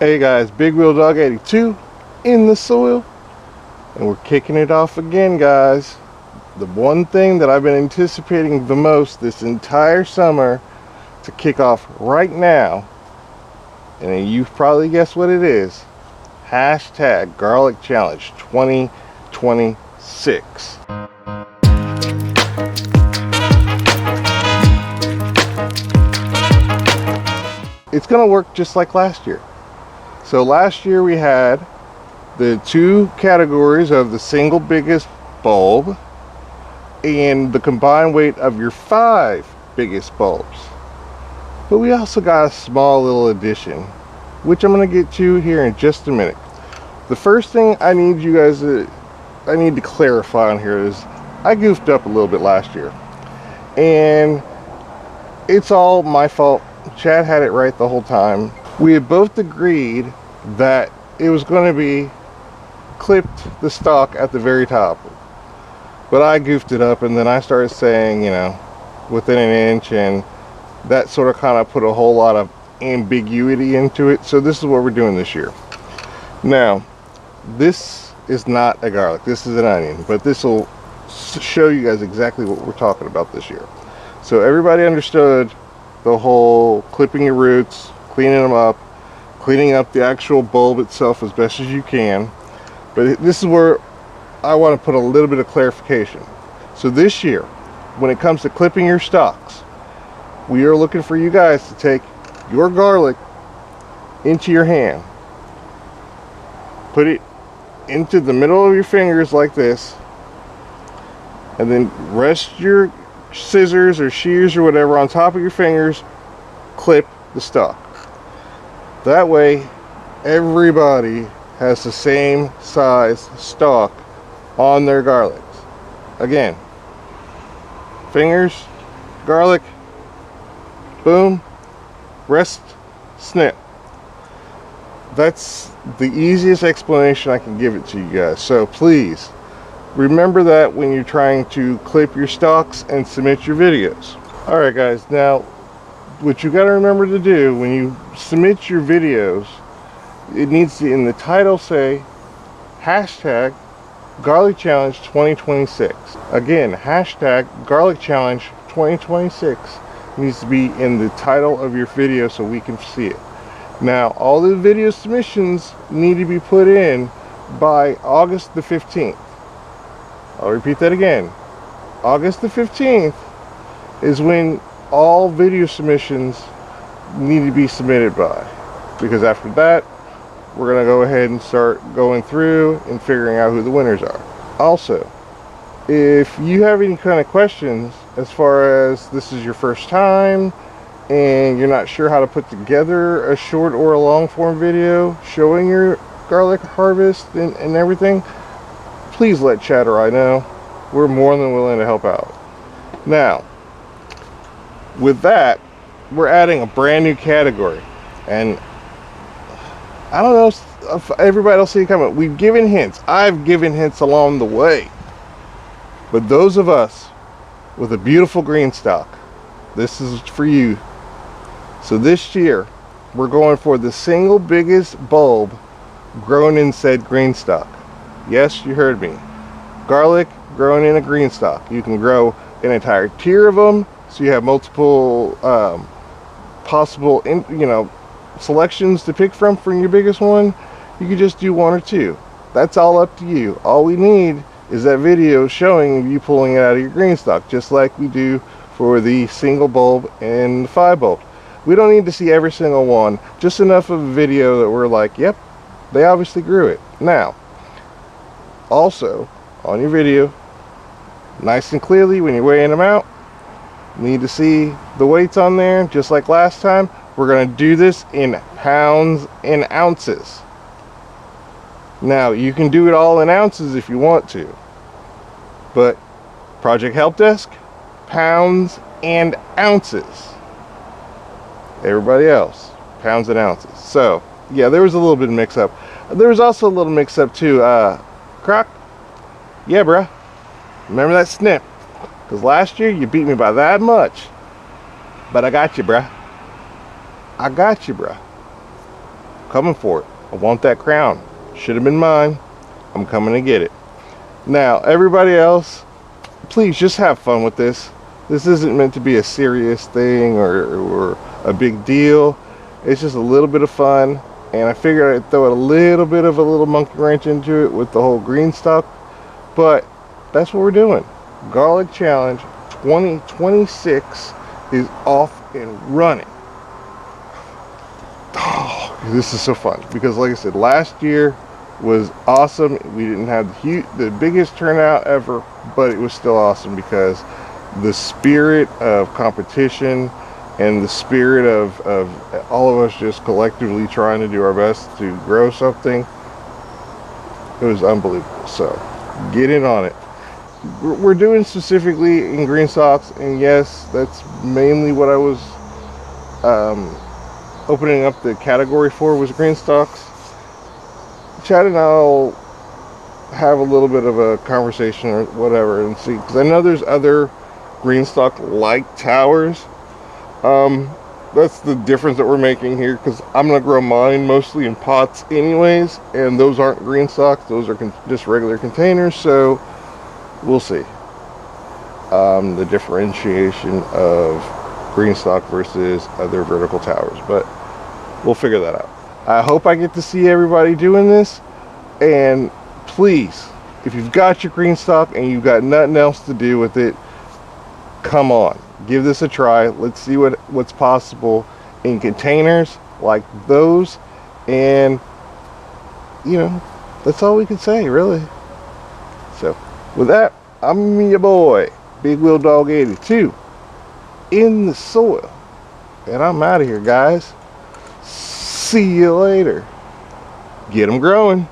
Hey guys, Big Wheel Dog 82 in the soil, and we're kicking it off again, guys. The one thing that I've been anticipating the most this entire summer to kick off right now, and you've probably guessed what it is. Hashtag Garlic Challenge 2026. It's gonna work just like last year. So last year we had the two categories of the single biggest bulb and the combined weight of your 5 biggest bulbs. But we also got a small little addition, which I'm going to get to here in just a minute. The first thing I need to clarify on here is I goofed up a little bit last year. And it's all my fault. Chad had it right the whole time. We had both agreed that it was going to be clipped the stalk at the very top, but I goofed it up, and then I started saying, within an inch, and that sort of kind of put a whole lot of ambiguity into it. So this is what we're doing this year. Now, this is not a garlic, this is an onion, but this will show you guys exactly what we're talking about this year. So everybody understood the whole clipping your roots, cleaning them up, cleaning up the actual bulb itself as best as you can. But this is where I want to put a little bit of clarification. So this year, when it comes to clipping your stalks, we are looking for you guys to take your garlic into your hand, put it into the middle of your fingers like this, and then rest your scissors or shears or whatever on top of your fingers, clip the stalk. That way everybody has the same size stalk on their garlics. Again, fingers, garlic, boom, rest, snip. That's the easiest explanation I can give it to you guys. So please remember that when you're trying to clip your stalks and submit your videos. Alright guys, now what you got to remember to do when you submit your videos, it needs to, in the title, say hashtag Garlic Challenge 2026. Again, hashtag Garlic Challenge 2026 needs to be in the title of your video so we can see it. Now, all the video submissions need to be put in by August the 15th. I'll repeat that again. August the 15th is when all video submissions need to be submitted by, because after that we're going to go ahead and start going through and figuring out who the winners are. Also, if you have any kind of questions as far as this is your first time and you're not sure how to put together a short or a long form video showing your garlic harvest and everything, please let Chad or I know. We're more than willing to help out. Now, with that, we're adding a brand new category, and I don't know if everybody will see it coming. We've given hints. I've given hints along the way. But those of us with a beautiful green stalk, this is for you. So this year, we're going for the single biggest bulb grown in said green stalk. Yes, you heard me. Garlic grown in a green stalk. You can grow an entire tier of them, so you have multiple possible selections to pick from your biggest one. You could just do 1 or 2. That's all up to you. All we need is that video showing you pulling it out of your green stalk, just like we do for the single bulb and the 5 bulb. We don't need to see every single one, just enough of a video that we're like, yep, they obviously grew it. Now, also on your video, nice and clearly when you're weighing them out, you need to see the weights on there, just like last time. We're going to do this in pounds and ounces. Now, you can do it all in ounces if you want to, but Project Help Desk, pounds and ounces. Everybody else, pounds and ounces. So, yeah, there was a little bit of mix-up. There was also a little mix-up too. Croc, yeah, bruh, remember that snip? Because last year you beat me by that much. But I got you, bruh. I got you, bruh. coming for it. I want that crown. Should have been mine. I'm coming to get it. Now, everybody else, please just have fun with this. This isn't meant to be a serious thing or a big deal. It's just a little bit of fun. And I figured I'd throw a little bit of a little monkey wrench into it with the whole GreenStalk. But that's what we're doing. Garlic Challenge 2026 is off and running. Oh, this is so fun because, like I said, last year was awesome. We didn't have the biggest turnout ever, but it was still awesome because the spirit of competition and the spirit of all of us just collectively trying to do our best to grow something, it was unbelievable. So get in on it. We're doing specifically in GreenStalks, and yes, that's mainly what I was opening up the category for, was GreenStalks. Chad and I'll have a little bit of a conversation or whatever and see, because I know there's other GreenStalk like towers. That's the difference that we're making here, because I'm going to grow mine mostly in pots anyways, and those aren't GreenStalks, those are just regular containers, so we'll see the differentiation of GreenStalk versus other vertical towers, but we'll figure that out. I hope I get to see everybody doing this, and please, if you've got your GreenStalk and you've got nothing else to do with it, come on, give this a try. Let's see what's possible in containers like those, and you know, that's all we can say, really. So with that, I'm your boy, Big Wheel Dog 82, in the soil, and I'm out of here, guys. See you later. Get them growing.